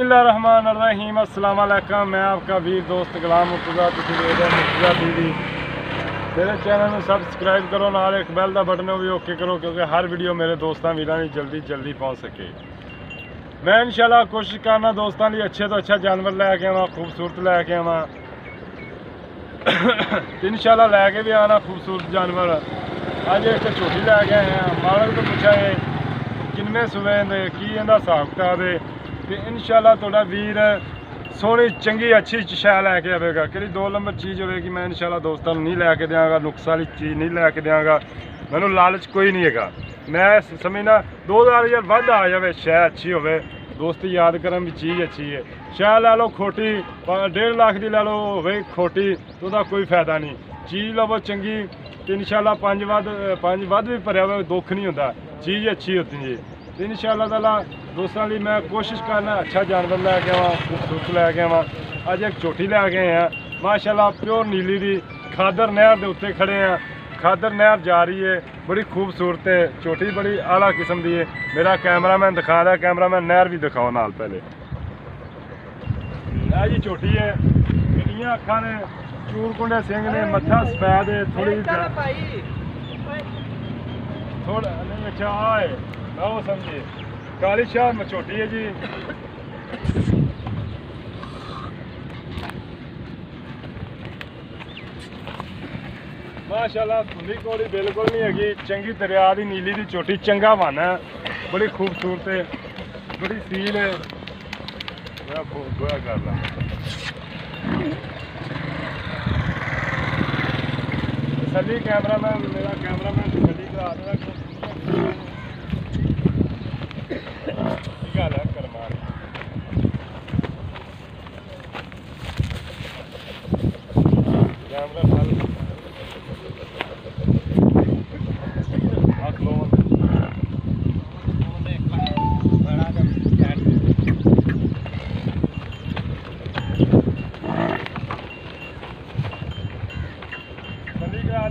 बिस्मिल्लाहिर्रहमानिर्रहीम अस्सलाम वालेकुम। मैं आपका वीर दोस्त गुलाम मुर्तज़ा, तुसीं देखदे मुर्तज़ा टीवी। मेरे चैनल में सबसक्राइब करो, नाल एक बैल का बटन भी ओके करो क्योंकि हर वीडियो मेरे दोस्तों वीरों जल्दी पहुँच सके। मैं इंशाल्लाह कोशिश करना दोस्तों लिए अच्छे तो अच्छा जानवर लैके आवा, खूबसूरत लैके आवा। इंशाल्लाह लैके भी आना खूबसूरत जानवर। अज एक झोटी लैके आए हैं, मालक तो पूछा है किनमें सुबह की इहदा हिसाब किताब है। तो इंशाल्लाह थोड़ा वीर सोहनी चंगी अच्छी शै लैके आएगा। कि 2 नंबर चीज़ होगी मैं इंशाल्लाह दोस्तों नहीं लैके देंगा, नुक्स वाली चीज़ नहीं लैके देंगा। मैनू लालच कोई नहीं है। मैं समझना 2000 वध आ जाए, शै अच्छी हो, दोस्ती याद करन भी चीज़ अच्छी है। शै लै लो खोटी 1.5 लाख की लै लो हो खोटी, तो उसका कोई फायदा नहीं। चीज़ लवो चंगी तो इंशाल्लाह 5 वध भी भरया हुआ दुख नहीं होता, चीज़ अच्छी होती है। तो इंशाल्लाह ताला दोस्तों लिए मैं कोशिश करना अच्छा जानवर लैके आवा, खूबसूरत लैके आवा। अज एक झोटी लैके आए हैं माशाल्लाह प्योर नीली दी, खादर नहर के उत्ते खड़े हैं। खादर नहर जा रही है, बड़ी खूबसूरत है झोटी, बड़ी आला किस्म की है। मेरा कैमरामैन दिखा रहा है, कैमरामैन नहर भी दिखाओ नाल। पहले जी झोटी है, किनियां अखा ने, चूरकुंडे सिंह ने, मत्था सफैद है, थोड़ी थोड़ा नहीं अच्छा आए ना वो समझे। काली शाह मछोटी है जी। माशाल्लाह धुंधी कोड़ी बिल्कुल नहीं हैगी, चंगी दरिया की नीली की झोटी, चंगा वन है, बड़ी खूबसूरत है, बड़ी सील है। गोया कर ला तसली कैमरामैन, मेरा कैमरामैन तसली करा देना।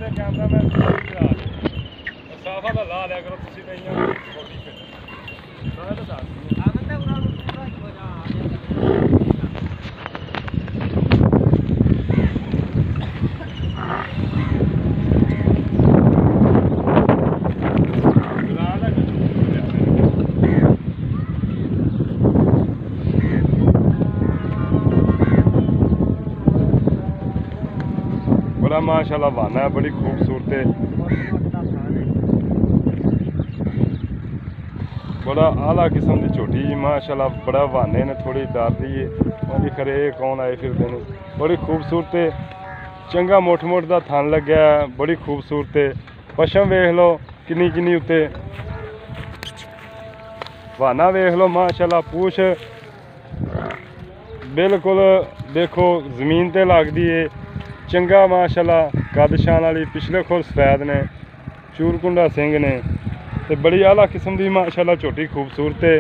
कैमरामैन साफा ला लिया करो तुम बड़ा माशाल्लाह वाना है, बड़ी खूबसूरत है, बड़ा आला किस्म की झोटी माशाल्लाह। बड़ा वाने ने, थोड़ी डरती है और खरे कौन आए फिर दिन। बड़ी खूबसूरत है, चंगा मोट का थन लग्या, बड़ी खूबसूरत है। पशम वेख लो किन्नी किन्नी उत्ते, वाना वेख लो माशाल्लाह। पूछ बिल्कुल देखो जमीन ते लगदी है, चंगा माशाल्लाह। कद शान वाली, पिछले खोल सफैद ने, चूरकुंडा सिंह ने, तो बड़ी आला किस्म की माशाल्लाह झोटी खूबसूरत है,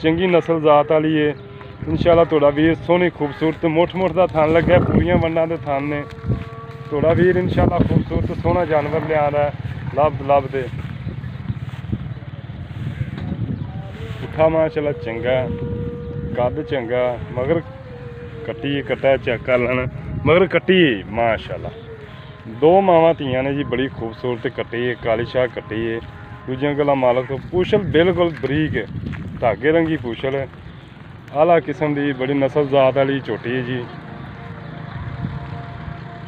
चंगी नस्ल जात वाली है। इंशाल्लाह थोड़ा वीर सोहनी खूबसूरत मोट का थन लग्या, पूरियां वंडां दे थन ने। थोड़ा वीर इंशाल्लाह खूबसूरत सोहना जानवर लिया है, लब दे उठा माशाल्लाह चंगा, कद चंगा, मगर कट्टी कट्टा चेक कर लेना, मगर कट्टी माशाल्लाह। 2 मावां धीआं ने जी, बड़ी खूबसूरत कट्टी है, काली शाह कट्टी है। दूजियां गल्लां मालक तो पूछल बिल्कुल बरीक है, धागे रंगी पूछल है, आला किस्म की बड़ी नस्ल जात वाली झोटी है जी।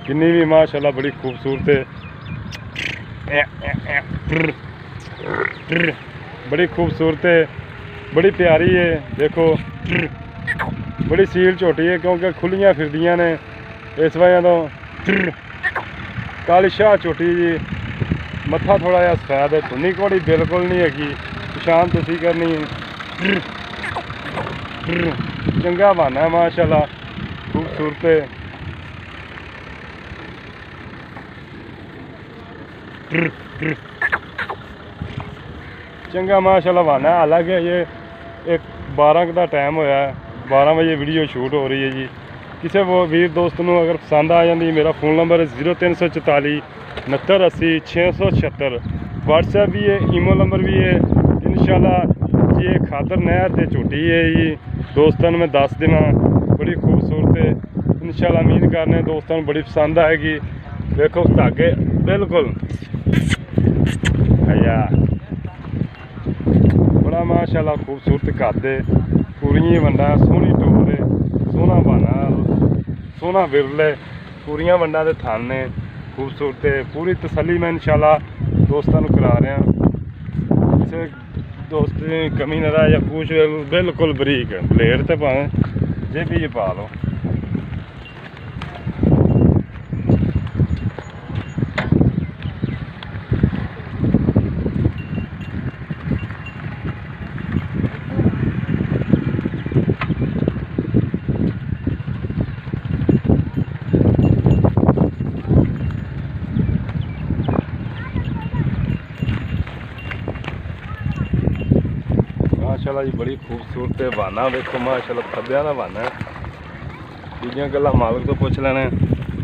किन्नी भी माशाल्लाह बड़ी खूबसूरत है, बड़ी खूबसूरत है, बड़ी प्यारी है। देखो बड़ी सील झोटी है क्योंकि खुलियां फिरदियां ने, इस वजह तो काली शाह झोटी जी। मत्था थोड़ा जहा सफैद है, धुनी घोड़ी बिल्कुल नहीं हैगी, पछाण तुसी करनी है। चंगा बहाना है माशाल्लाह, खूबसूरत है। चंगा माशाल्लाह बहाना है। हालांकि ये एक 12 का टाइम होया, 12 बजे वीडियो शूट हो रही है जी। किसी वो वीर दोस्त को अगर पसंद आ जाती, मेरा फ़ोन नंबर है 0344 69 80 676। व्हाट्सएप भी है, ईमो नंबर भी है। इंशाल्लाह ये खादर नहर से झोटी है जी, दोस्तों मैं दस देना बड़ी खूबसूरत है। इंशाल्लाह उम्मीद करने दोस्तों को बड़ी पसंद आएगी। देखो धागे बिल्कुल बड़ा माशाल्लाह खूबसूरत कादे पूरी वंडा सोहनी टोर सोहना बाना सोहना विरले पूरियां वंडा के थन ने खूबसूरत पूरी तसली मैं इंशाल्लाह दोस्तों को करा रहा। किसी दोस्त की कमी न रहा या पूछ बिल्कुल बरीक ब्लेड तो भावें जे भी पा लो। माशाल्लाह जी बड़ी खूबसूरत बाना देखो माशाल्लाह खब्बिया का बाना है। दूजिया गल्लां मालक तो पुछ लेने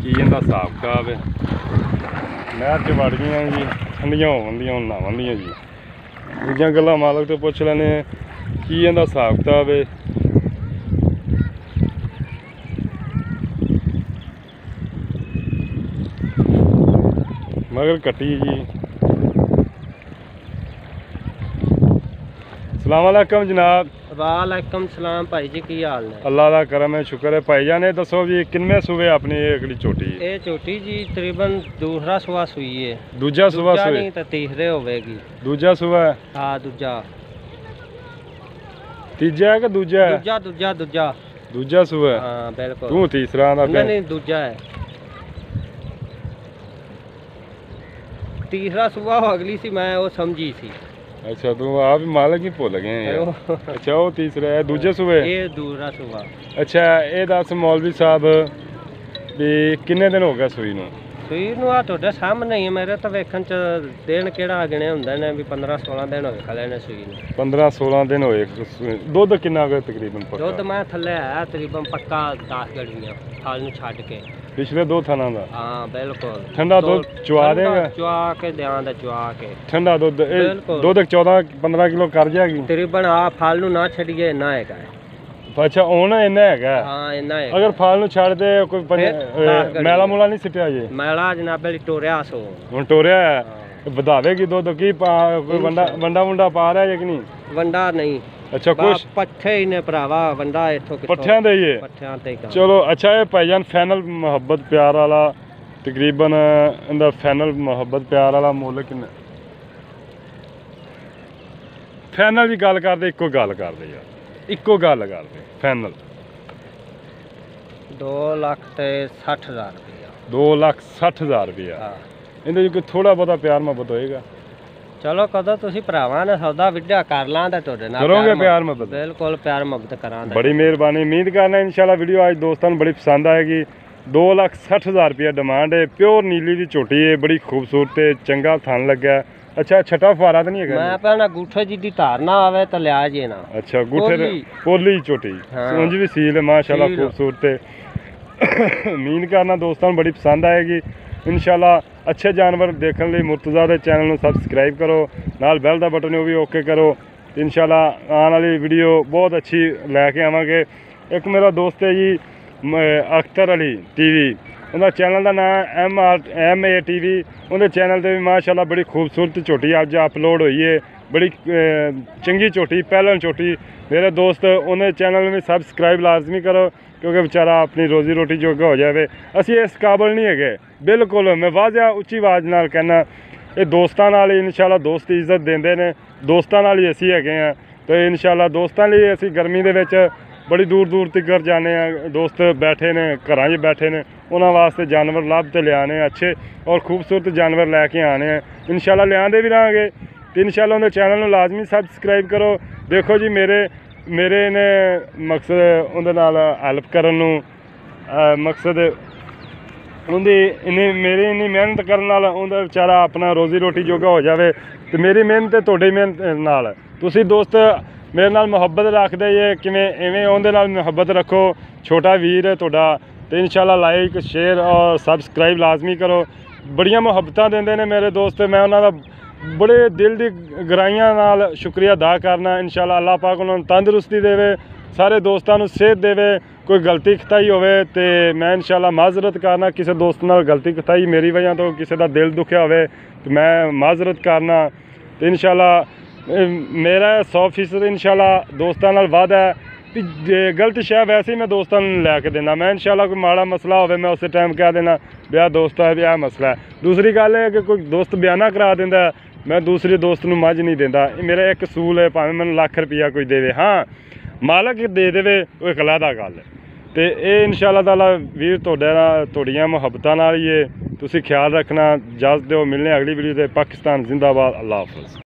की इनका हिसाब किताब है। नहर च वड़ गई जी ठंडियां होवंदियां हुण नावंदियां जी। दूजिया गल्लां मालक तो पुछ लेने की इनका हिसाब किताब है। मगर कट्टी जी। अस्सलामुअलैकुम जनाब। वालेकुम सलाम भाई जी, की हाल है? अल्लाह का करम है शुक्र है। भाईजान ने दसो जी किनवे सूबे अपनी एकड़ी झोटी? ये झोटी जी तकरीबन दूसरा सुबह सुई है। दूजा सुबह दूजा सूए नहीं तो तीसरे होवेगी। दूजा सुबह हाँ दूजा तीजा है कि दूजा है? दूजा दूजा दूजा दूजा सुबह हाँ बिल्कुल। तू तीसरा आंदा नहीं पे नहीं दूजा है। तीसरा सुबह हो अगली सी मैं वो समझी सी। अच्छा तू आप मालक ही भुल गए हैं यार। अच्छा वो तीसरा है दूजे सुबह। ये दूसरा सुबह। अच्छा ये दस मौलवी साहब भी किन्ने दिन हो गए सूई नूं? सुई नूं आ तुहाडे सामने ही है। मेरे तो वेखण च दिन किहड़ा गिने हुंदे ने भी 15-16 दिन होए खले ने सुई नूं। 15-16 दिन होए। दुध किन्ना हो गया तकरीबन दुध पक्का? मैं थल्ले आया तकरीबन पक्का 10 गड़ियां थाल नूं छड्ड के। पिछले दो थाना दा हाँ बिल्कुल। ठंडा दुध चुआ देगा? चुआ के दें चुआ के ठंडा दुध बिल्कुल। दुध 14-15 किलो कर जाएगी तकरीबन आ फल नूं ना छड़िए ना हैगा। अच्छा ओना इन्ना है। हाँ इन्ना है। अगर फाल नूं छड़ दे कोई फिर मैला मूला नहीं सिटिया जी? मैला जनाब टोरिया सो हुण टोरिया है हाँ। ਵਧਾਵੇਗੀ ਦੁੱਧ ਕੀ कोई वंडा वुंडा पा रहा है कि नहीं? वंडा नहीं। अच्छा कुछ पट्ठे ही ने भरावा वंडा इथों पट्ठियां दे ही है। पट्ठियां ते ही। चलो अच्छा ये भाईजान फैनल मुहब्बत प्यार वाला तकरीबन इंदा फैनल मुहब्बत प्यार वाला मुੱਲ किन्ना? फैनल की गल करदे इक्को गल करदे यार इक्को गल करदे फैनल 2,60,000 रुपया। 2,60,000 रुपया। हाँ ਇਹਦੇ ਵਿੱਚ ਥੋੜਾ ਬਹੁਤਾ ਪਿਆਰ ਮੁਹੱਬਤ ਹੋਏਗਾ? चलो कदों तुसी भरावां ने सौदा विड्या कर लां ते तुहाडे नाल करोगे प्यार मुहब्बत? बिल्कुल प्यार मुहब्बत करां। बड़ी मेहरबानी। उम्मीद करना इंशाल्लाह वीडियो आज दोस्तों को बड़ी पसंद आएगी। 2,60,000 रुपया डिमांड है। प्योर नीली की झोटी है बड़ी खूबसूरत है चंगा थन लगा। अच्छा छठा फुहारा तो नहीं है? मैं पहना गूठे जी दी धार ना आवे तो लिया जे ना। अच्छा गूठे पोली झोटी उंज भी सील है माशाल्लाह खूबसूरत है। उम्मीद करना दोस्तों को बड़ी पसंद आएगी इंशाल्लाह। अच्छे जानवर देखने लिए मुर्तज़ा के चैनल को सबसक्राइब करो नाल बैल का बटन भी ओके करो। इंशाल्लाह आने वाली वीडियो बहुत अच्छी लैके आवांगे। एक मेरा दोस्त है जी अख्तर अली TV उनका चैनल का नाम MA TV। उनके चैनल पर भी माशाल्लाह बड़ी खूबसूरत झोटी अज अपलोड हुई है। बड़ी चंगी झोटी पहलन झोटी। मेरे दोस्त उन्हें चैनल में सबसक्राइब लाजमी करो क्योंकि बेचारा अपनी रोजी रोटी जोगा हो जाए। असी इस काबल नहीं है बिल्कुल। मैं वाजिया उच्ची आवाज़ नाल कहना ये दोस्तों नाल ही इंशाल्लाह दोस्त इज्जत देंदे ने। दोस्तों नाल ही असी है तो इंशाल्लाह दोस्तों लिए असी गर्मी दे विच बड़ी दूर दूर तक जाने। दोस्त बैठे ने घरां च बैठे ने उन्होंने वास्ते जानवर लभ ते लियाने अच्छे और खूबसूरत जानवर लैके आने हैं इंशाल्लाह लियांदे भी रहांगे। तो इंशाल्लाह उन्हें चैनल को लाजमी सबसक्राइब करो। देखो जी मेरे ने मकसद उनके नाल हैल्प करन नूं मकसद उनकी मेरी इन्नी मेहनत करन नाल उनका बेचारा अपना रोजी रोटी जोगा हो जाए। तो मेरी मेहनत तुहाडी मेहनत नाल तुसीं दोस्त मेरे नाल मुहब्बत रखदे जे किवें इवें उनके नाल मुहब्बत रखो। छोटा वीर है तुहाडा तो इंशाल्लाह लाइक शेयर और सबसक्राइब लाजमी करो। बड़ियां मुहब्बतां देंदे ने मेरे दोस्त। मैं उन्होंने बड़े दिल की गहराइयां नाल शुक्रिया अदा करना। इंशाल्लाह अल्लाह पाक उन्होंने तंदुरुस्ती देवे ਸਾਰੇ ਦੋਸਤਾਂ ਨੂੰ ਸੇਧ ਦੇਵੇ। ਕੋਈ ਗਲਤੀ ਖਤਾਈ ਹੋਵੇ ਤੇ ਮੈਂ ਇਨਸ਼ਾਅੱਲਾ ਮਾਜ਼ਰਤ ਕਰਨਾ, ਕਿਸੇ ਦੋਸਤ ਨਾਲ ਗਲਤੀ ਖਤਾਈ ਮੇਰੀ ਵਜ੍ਹਾ ਤੋਂ ਕਿਸੇ ਦਾ ਦਿਲ ਦੁਖਿਆ ਹੋਵੇ ਤੇ ਮੈਂ ਮਾਜ਼ਰਤ ਕਰਨਾ ਤੇ ਇਨਸ਼ਾਅੱਲਾ ਮੇਰਾ 100% ਇਨਸ਼ਾਅੱਲਾ ਦੋਸਤਾਂ ਨਾਲ ਵਾਅਦਾ ਹੈ ਵੀ ਜੇ ਗਲਤ ਸ਼ੈ ਵੈਸੇ ਹੀ ਮੈਂ ਦੋਸਤਾਂ ਨੂੰ ਲੈ ਕੇ ਦੇਣਾ। ਮੈਂ ਇਨਸ਼ਾਅੱਲਾ ਕੋਈ ਮਾੜਾ ਮਸਲਾ ਹੋਵੇ ਮੈਂ ਉਸੇ ਟਾਈਮ ਕਹਿ ਦੇਣਾ ਵੀ ਆਹ ਦੋਸਤ ਹੈ ਵੀ ਆਹ ਮਸਲਾ ਹੈ। ਦੂਸਰੀ ਗੱਲ ਇਹ ਹੈ ਕਿ ਕੋਈ ਦੋਸਤ ਬਿਆਨਾ ਕਰਾ ਦਿੰਦਾ, ਮੈਂ ਦੂਸਰੇ ਦੋਸਤ ਨੂੰ ਮੱਝ ਨਹੀਂ ਦਿੰਦਾ। ਇਹ ਮੇਰਾ ਇੱਕ ਅਸੂਲ ਹੈ, ਭਾਵੇਂ ਮੈਨੂੰ ਲੱਖ ਰੁਪਈਆ ਕੋਈ ਦੇਵੇ, ਹਾਂ ਮਾਲਕ ਦੇ ਦੇਵੇ ਉਹ ਇੱਕ ਅਲੱਗਾ ਗੱਲ ਹੈ। ਤੇ ਇਹ ਇਨਸ਼ਾਅੱਲਾ ਤਾਲਾ ਵੀਰ ਤੁਹਾਡੀਆਂ ਮੁਹੱਬਤਾਂ ਨਾਲ ਹੀ ਇਹ ਤੁਸੀਂ ਖਿਆਲ ਰੱਖਣਾ। ਇਜਾਜ਼ਤ ਦਿਓ, ਮਿਲਣੇ ਅਗਲੀ ਵੀਡੀਓ ਤੇ। ਪਾਕਿਸਤਾਨ ਜ਼ਿੰਦਾਬਾਦ, ਅੱਲਾ ਹਾਫਿਜ਼।